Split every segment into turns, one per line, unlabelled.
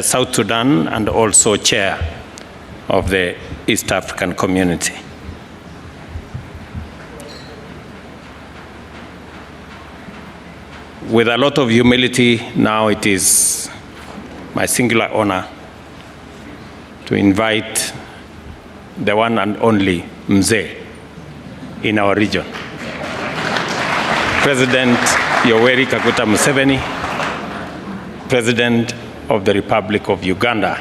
South Sudan, and also chair of the East African Community. With a lot of humility, now it is my singular honor to invite the one and only Mzee in our region, President Yoweri Kaguta Museveni, President of the Republic of Uganda,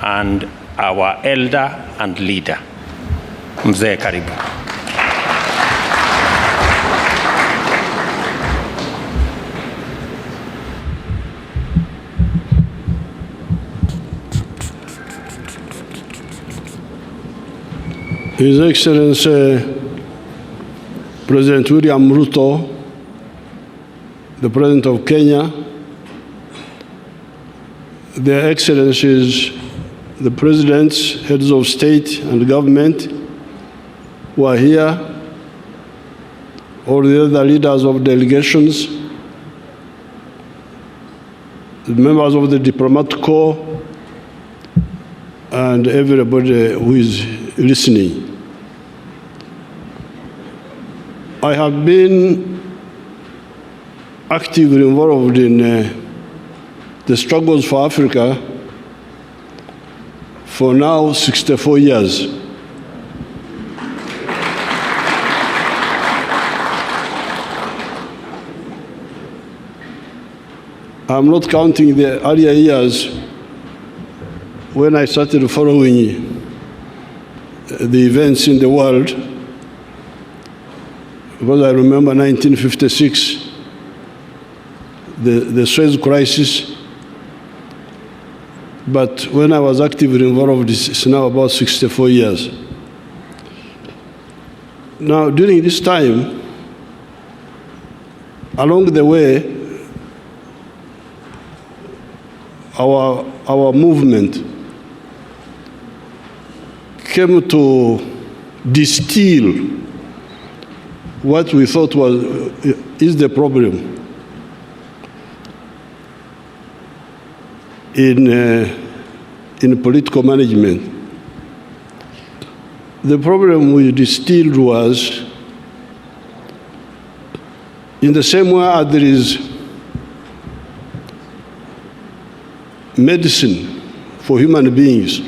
and our elder and leader. Mzee, karibu.
His Excellency President William Ruto, the President of Kenya, Their Excellencies, the Presidents, Heads of State and Government who are here, all the other leaders of delegations, the members of the Diplomatic Corps, and everybody who is listening. I have been actively involved in the struggles for Africa for now 64 years. I'm not counting the earlier years when I started following the events in the world, because I remember 1956, the Suez crisis. But when I was actively involved, it's now about 64 years. Now, during this time, along the way, our movement came to distill what we thought is the problem in political management. The problem we distilled was, in the same way as there is medicine for human beings,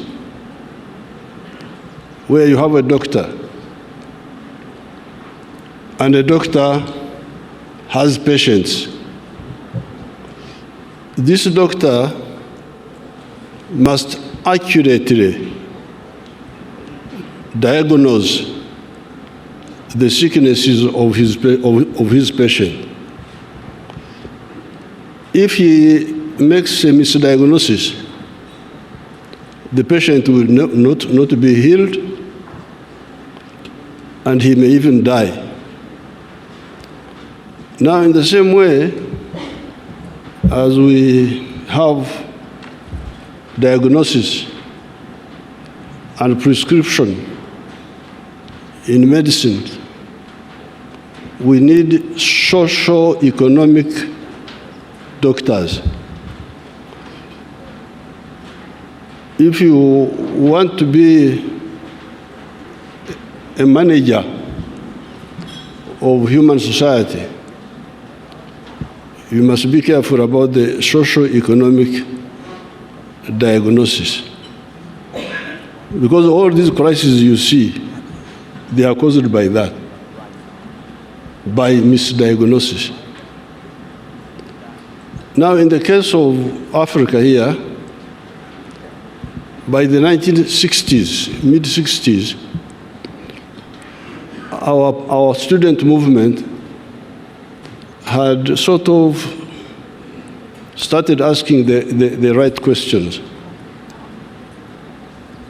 where you have a doctor, and the doctor has patients. This doctor must accurately diagnose the sicknesses of his patient. If he makes a misdiagnosis, the patient will not be healed, and he may even die. Now, in the same way, as we have diagnosis and prescription in medicine, we need socio-economic doctors. If you want to be a manager of human society, you must be careful about the socio-economic diagnosis. Because all these crises you see, they are caused by that, by misdiagnosis. Now, in the case of Africa here, by the 1960s, mid-60s, our student movement had sort of started asking the right questions.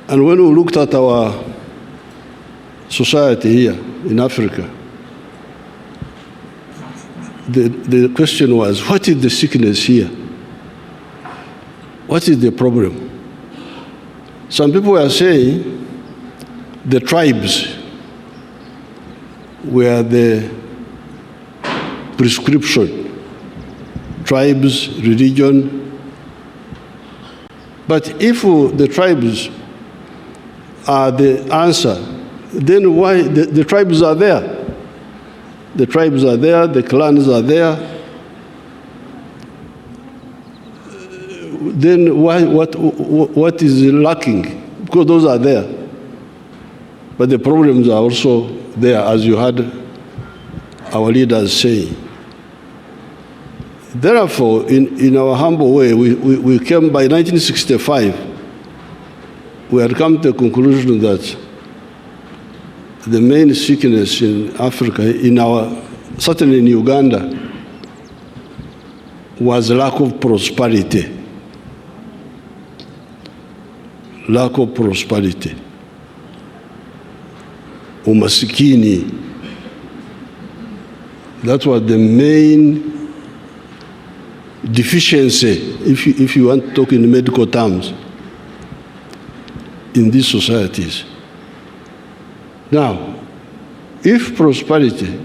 And when we looked at our society here in Africa, the question was, what is the sickness here? What is the problem? Some people were saying the tribes were the prescription. Tribes, religion, But if the tribes are the answer, then why the tribes are there? The tribes are there, the clans are there. Then why? What is lacking? Because those are there. But the problems are also there, as you heard our leaders saying. Therefore, in our humble way, we came by 1965, we had come to the conclusion that the main sickness in Africa, certainly in Uganda, was lack of prosperity. Lack of prosperity. Umasikini. That was the main deficiency, if you want to talk in medical terms, in these societies. Now, if prosperity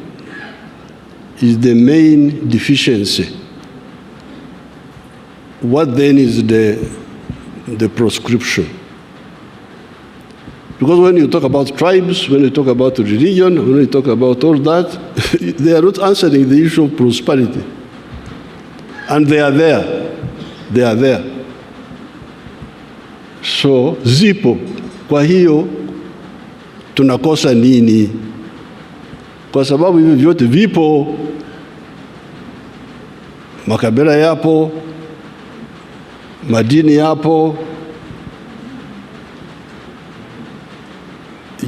is the main deficiency, what then is the prescription? Because when you talk about tribes, when you talk about religion, when you talk about all that, they are not answering the issue of prosperity. And they are there. They are there. So, zipo. Kwa hiyo, tunakosa nini? Kwa sababu hivi vyote vipo. Makabila yapo. Madini yapo.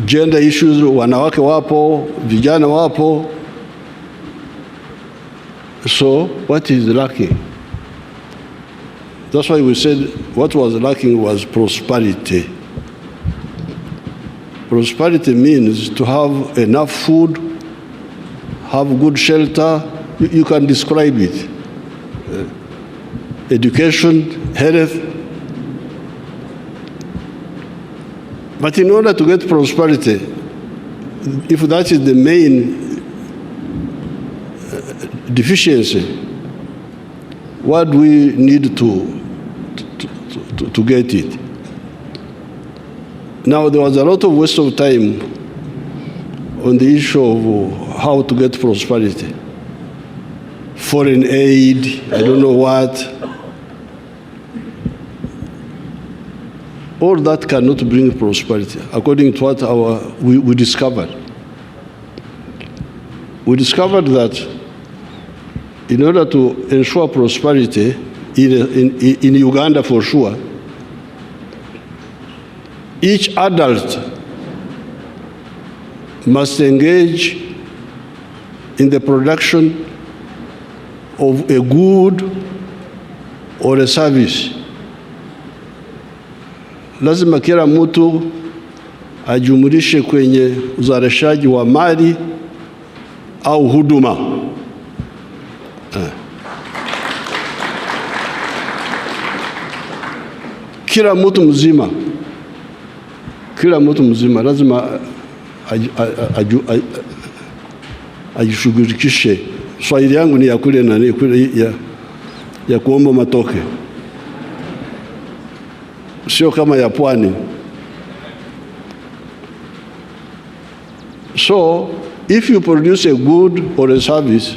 Gender issues, wanawake wapo, vijana wapo. So, what is lacking? That's why we said what was lacking was prosperity. Prosperity means to have enough food, have good shelter. You can describe it. Education, health. But in order to get prosperity, if that is the main deficiency, what do we need to get it? Now, there was a lot of waste of time on the issue of how to get prosperity. Foreign aid, I don't know what. All that cannot bring prosperity, according to what we discovered. We discovered that in order to ensure prosperity in Uganda for sure, each adult must engage in the production of a good or a service. Lazima kila mtu ajumulishe kwenye uzalishaji wa mali au huduma. Kila mtu mzima lazima ajishughulikishe. Swahili yangu ni ya kule na kule ya kuomba matoke. Sio kama ya pwani. So, if you produce a good or a service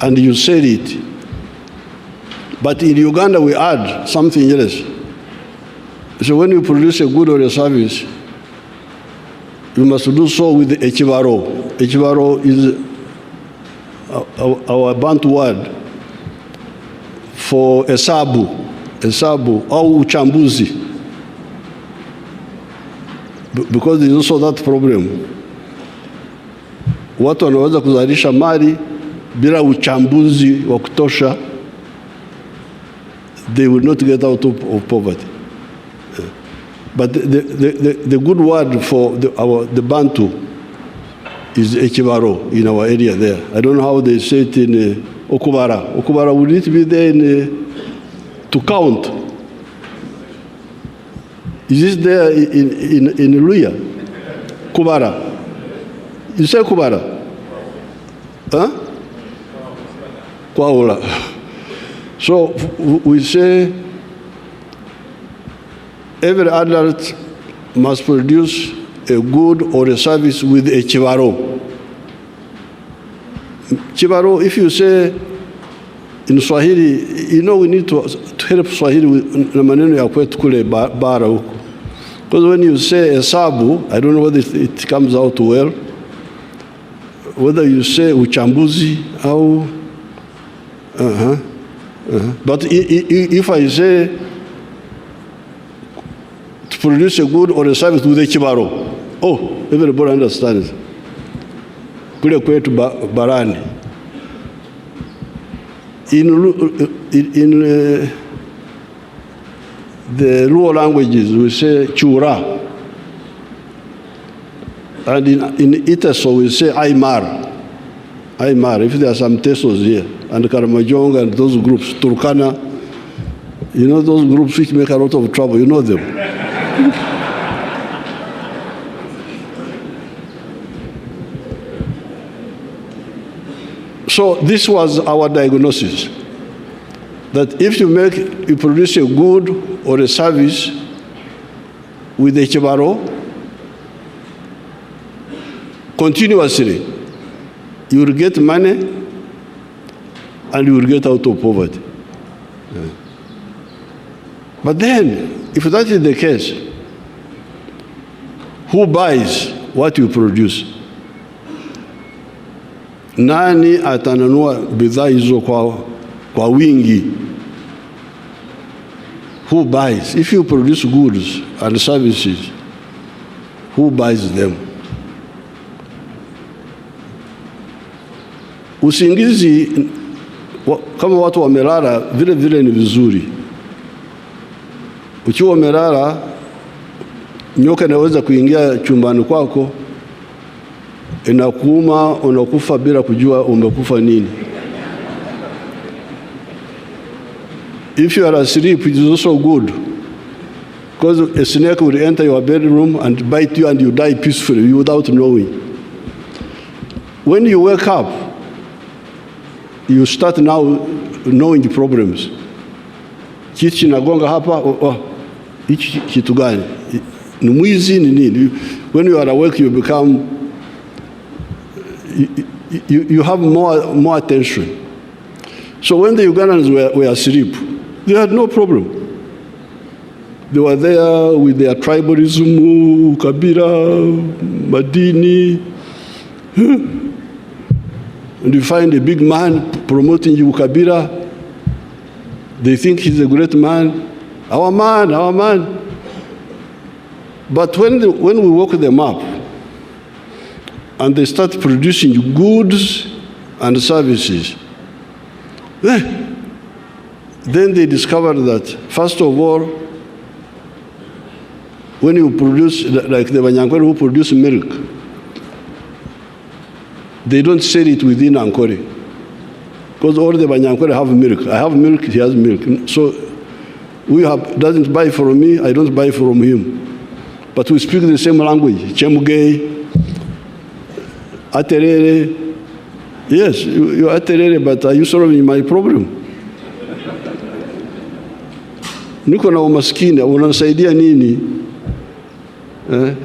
and you sell it, but in Uganda we add something else. So when you produce a good or a service, you must do so with the echivaro. Echivaro is our Bantu word for hesabu au uchambuzi, because there is also that problem. Watu wanaweza kuzalisha mali bila uchambuzi wa kutosha, they will not get out of poverty. But the good word for the Bantu is echivaro in our area there. I don't know how they say it in Okubara. Okubara, would it be there to count? Is this there in Luya? Kubara. You say Kubara? Huh? Kwaula. So we say every adult must produce a good or a service with a chibaro. Chibaro, if you say in Swahili, you know we need to help Swahili with na maneno ya kwetu kule bara huko. Because when you say hesabu, I don't know whether it comes out well, whether you say uchambuzi au But if I say to produce a good or a service with a chibaro, oh, everybody understands. Kule kwetu barani. In the Luo languages, we say chura. And in Iteso, we say Aymar. Aymar, if there are some Tesos here. And Karamajong and those groups, Turkana, you know those groups which make a lot of trouble, you know them. So this was our diagnosis, that if you produce a good or a service with a chibaro continuously, you will get money and you will get out of poverty. But then, if that is the case, who buys what you produce? Nani atanunua bidhaa hizo kwa wingi? Who buys? If you produce goods and services, who buys them? Usingizi kama watu wamelala vile vile ni vizuri. Ukiwa umelala, nyoka inaweza kuingia chumbani kwako, inakuuma, unakufa bila kujua umekufa nini. If you are asleep, it is also good, because a snake will enter your bedroom and bite you and you die peacefully without knowing. When you wake up, you start now knowing the problems. Kichi nagonga hapa, hichi kitu gani? Ni mwizi ni nini? When you are awake, you become, you have more attention. So when the Ugandans were asleep, they had no problem. They were there with their tribalism, Kabila, Madini. And you find a big man promoting you, Kabila. They think he's a great man. Our man, our man. But when we woke them up, and they start producing goods and services, then they discovered that, first of all, when you produce, like the Banyankore who produce milk, they don't sell it within Ankore. Because all the Banyankore have milk. I have milk, he has milk. So doesn't buy from me, I don't buy from him. But we speak the same language. Chemugei, Aterere. Yes, you're Aterere, but are you solving my problem? Niko na umaskini, unasaidia nini?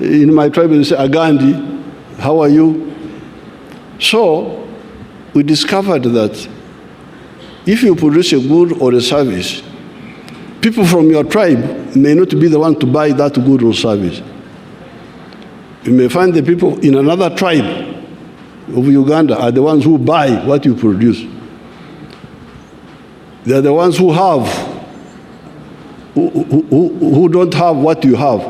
In my tribe they say, Agandi, how are you? So, we discovered that if you produce a good or a service, people from your tribe may not be the one to buy that good or service. You may find the people in another tribe of Uganda are the ones who buy what you produce. They are the ones who have, who don't have what you have.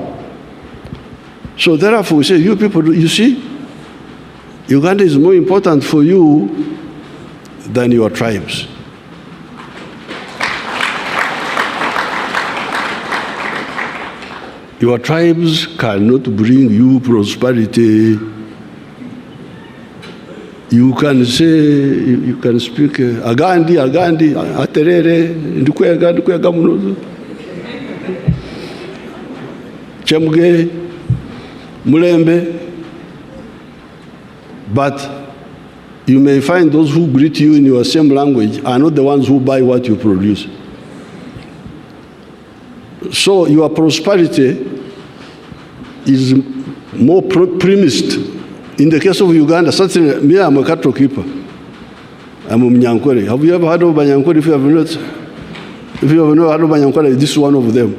So therefore we say, you people, you see, Uganda is more important for you than your tribes. Your tribes cannot bring you prosperity. You can say, you can speak, Agandi, Aterere, Ndukwega Munozo, Chemuge, Mulembe, but you may find those who greet you in your same language are not the ones who buy what you produce. So your prosperity is more premised. In the case of Uganda, certainly, me, I'm a cattle keeper. I'm a Mnyankore. Have you ever heard of Banyankore? If you have not heard of Banyankore, this is one of them.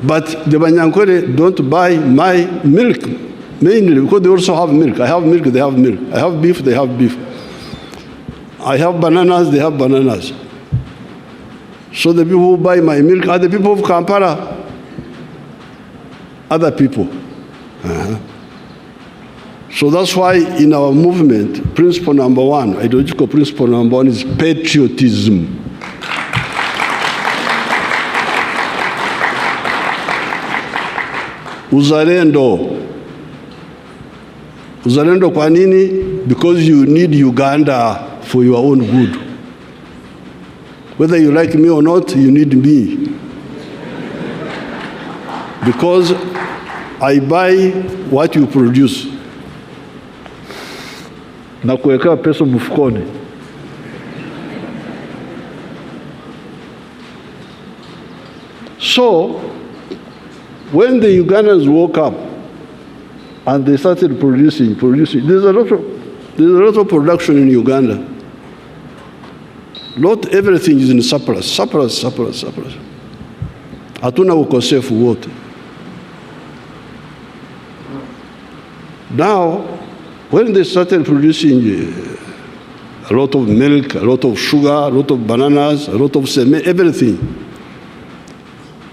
But the Banyankore don't buy my milk, mainly because they also have milk. I have milk, they have milk. I have beef, they have beef. I have bananas, they have bananas. So the people who buy my milk are the people of Kampala, other people. So that's why in our movement, principle number one, ideological principle number one is patriotism. Uzalendo. Uzalendo kwa nini? Because you need Uganda for your own good. Whether you like me or not, you need me. Because I buy what you produce. Na kuweka pesa mfukoni. So, when the Ugandans woke up and they started producing, there's a lot of production in Uganda. Not everything is in surplus. Hatuna ukosefu wote. Now, when they started producing a lot of milk, a lot of sugar, a lot of bananas, a lot of cement, everything,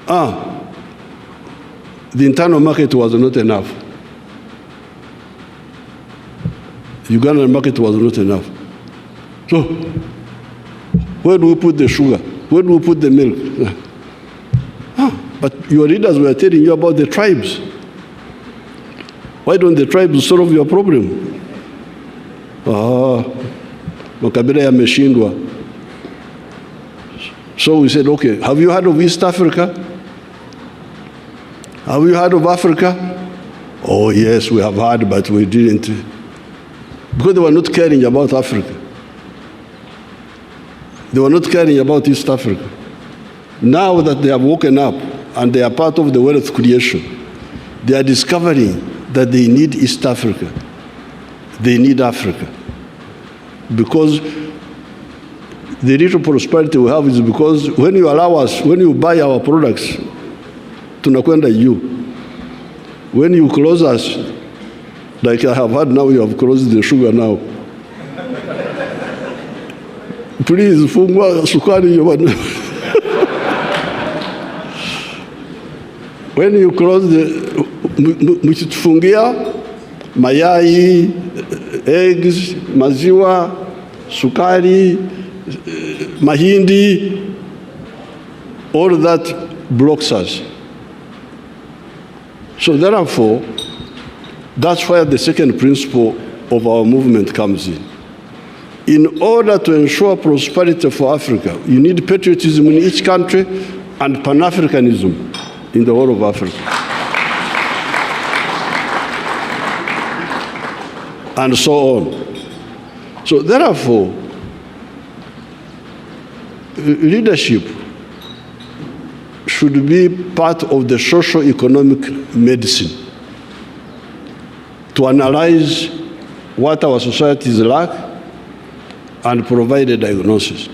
the internal market was not enough. The Ugandan market was not enough. So, where do we put the sugar? Where do we put the milk? But your leaders were telling you about the tribes. Why don't the tribes solve your problem? Makabila yameshindwa. So we said, okay, have you heard of East Africa? Have you heard of Africa? Oh yes, we have heard, but we didn't. Because they were not caring about Africa. They were not caring about East Africa. Now that they have woken up and they are part of the wealth creation, they are discovering that they need East Africa. They need Africa. Because the little prosperity we have is because when you allow us, when you buy our products, tunakwenda you. When you close us, like I have heard now, you have closed the sugar now. Please, fungwa sukari yobana. When you close the, mchitufungia mayai, eggs, maziwa, sukari, mahindi, all that blocks us. So therefore, that's where the second principle of our movement comes in. In order to ensure prosperity for Africa, you need patriotism in each country and Pan-Africanism in the whole of Africa. And so on. So therefore, leadership should be part of the socio-economic medicine to analyze what our societies lack and provide a diagnosis.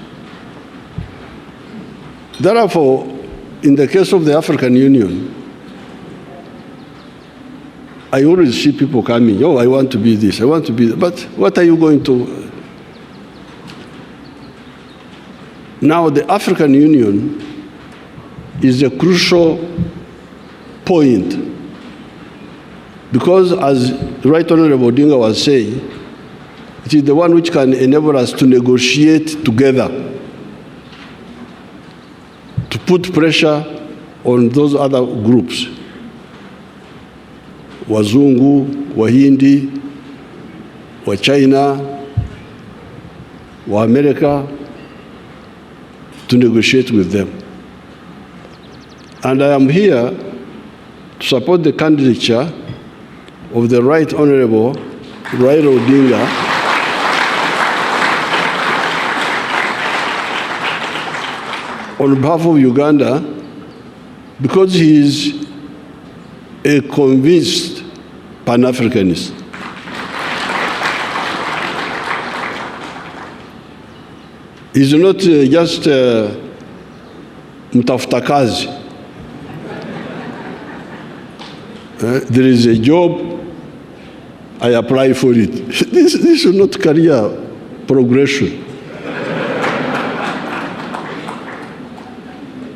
Therefore, in the case of the African Union, I always see people coming, I want to be this, I want to be that. But what are you going to? Now, the African Union is a crucial point because, as Right Honorable Odinga was saying, it is the one which can enable us to negotiate together, to put pressure on those other groups, Wazungu, Wahindi, wa China, wa America, to negotiate with them. And I am here to support the candidature of the Right Honorable Raila Odinga, on behalf of Uganda, because he is a convinced Pan-Africanist. He's not just mtafuta kazi. There is a job, I apply for it. This is not career progression.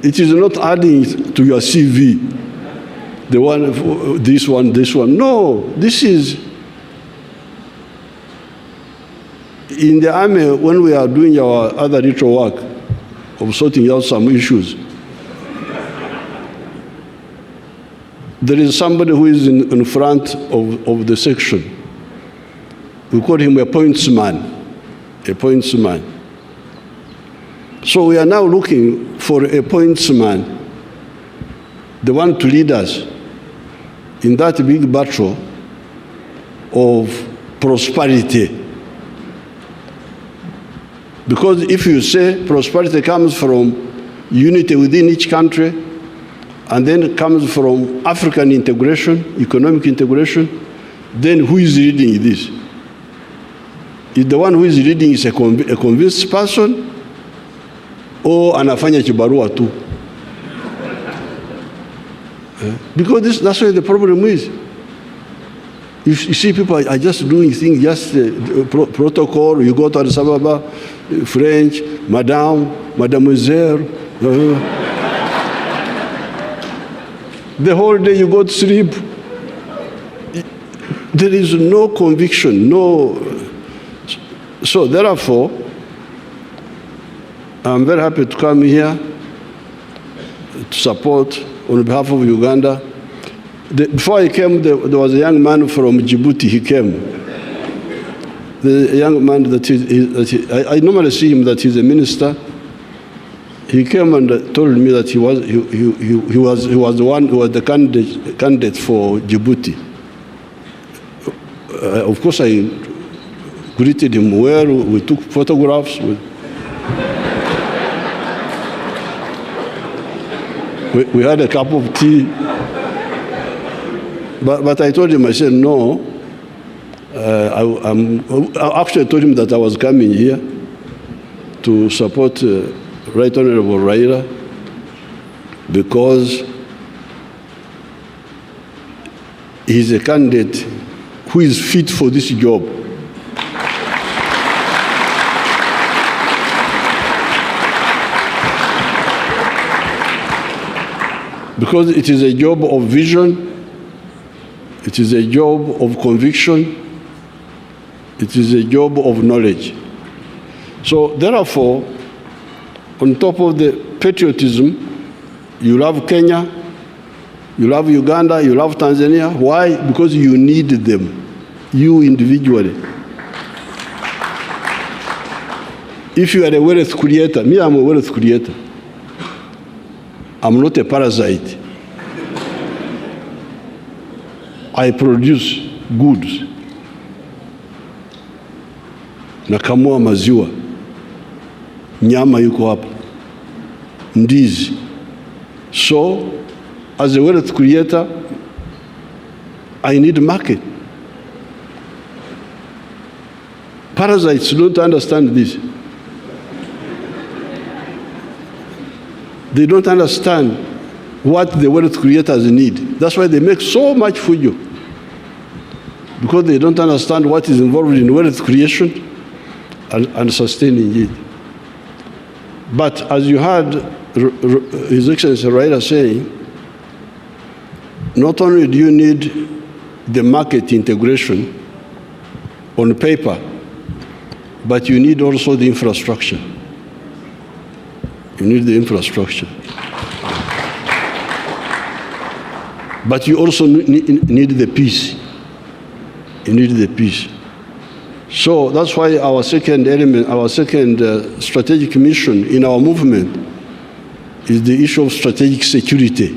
It is not adding to your CV, this one. No, this is, in the army, when we are doing our other ritual work of sorting out some issues, there is somebody who is in front of the section. We call him a pointsman, So we are now looking for a pointsman, the one to lead us in that big battle of prosperity. Because if you say prosperity comes from unity within each country, and then it comes from African integration, economic integration, then who is leading this? Is the one who is leading is a convinced person, or anafanya kibarua tu? Because that's where the problem is. You see people are just doing things, just protocol. You go to Addis Ababa, French, mademoiselle. The whole day you go to sleep. There is no conviction, no. So therefore, I'm very happy to come here to support on behalf of Uganda. Before I came, there was a young man from Djibouti. He came. The young man I normally see him that he's a minister. He came and told me that he was the one who was the candidate for Djibouti. Of course, I greeted him well. We took photographs. We had a cup of tea. But I told him, I said, no. I actually told him that I was coming here to support Right Honorable Raila because he's a candidate who is fit for this job. Because it is a job of vision, it is a job of conviction, it is a job of knowledge. So therefore, on top of the patriotism, you love Kenya, you love Uganda, you love Tanzania. Why? Because you need them, you individually. If you are a wealth creator, me, I'm a wealth creator. I'm not a parasite. I produce goods. Nakamua maziwa. Nyama yuko hapa. Ndizi. So, as a wealth creator, I need market. Parasites don't understand this. They don't understand what the wealth creators need. That's why they make so much fujo. Because they don't understand what is involved in wealth creation and sustaining it. But as you heard His Excellency Raila saying, not only do you need the market integration on paper, but you need also the infrastructure. You need the infrastructure. But you also need the peace. You need the peace. So that's why our second element, our second strategic mission in our movement is the issue of strategic security.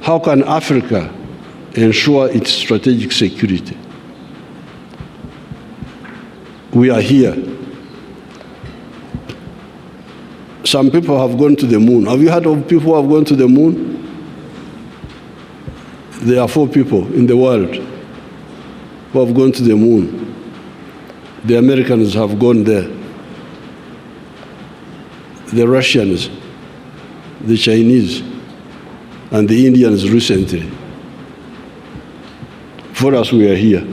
How can Africa ensure its strategic security? we are here. Some people have gone to the moon. Have you heard of people who have gone to the moon? There are 4 people in the world who have gone to the moon. The Americans have gone there. The Russians, the Chinese, and the Indians recently. For us, we are here.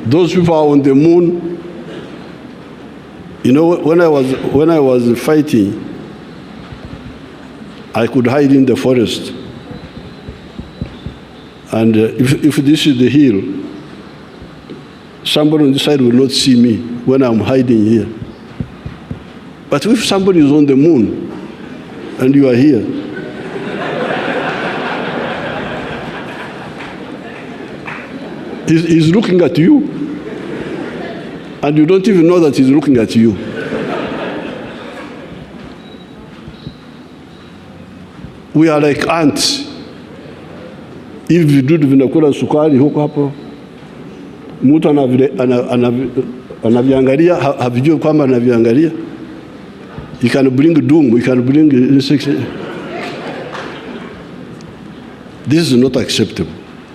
Those people are on the moon. You know, when I was fighting, I could hide in the forest. And if this is the hill, somebody on this side will not see me when I'm hiding here. But if somebody is on the moon and you are here, he's looking at you, and you don't even know that he's looking at you. We are like ants. Hivi vidudu vinakula sukari huko hapo. Mtu anaviangalia, havijui kwamba anaviangalia. You can bring doom, you can bring insects. This is not acceptable.